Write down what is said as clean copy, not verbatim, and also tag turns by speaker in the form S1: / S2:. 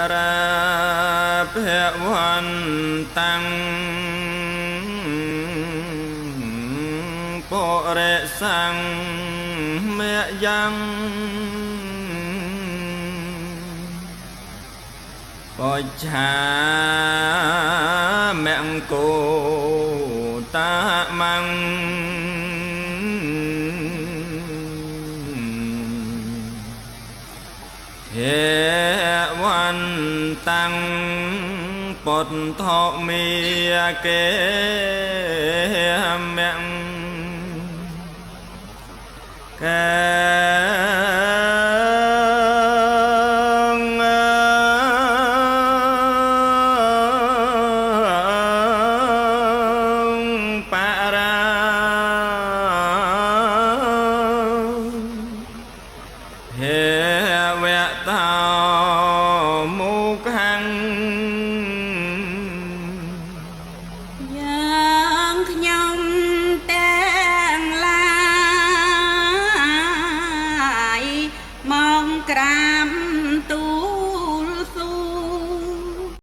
S1: ra phệ hoàn tăng bộ rệ sang mẹ giang có cha mẹ cô ta mang hệ văn tăng bột thọ mi kế mẹ
S2: Cram tu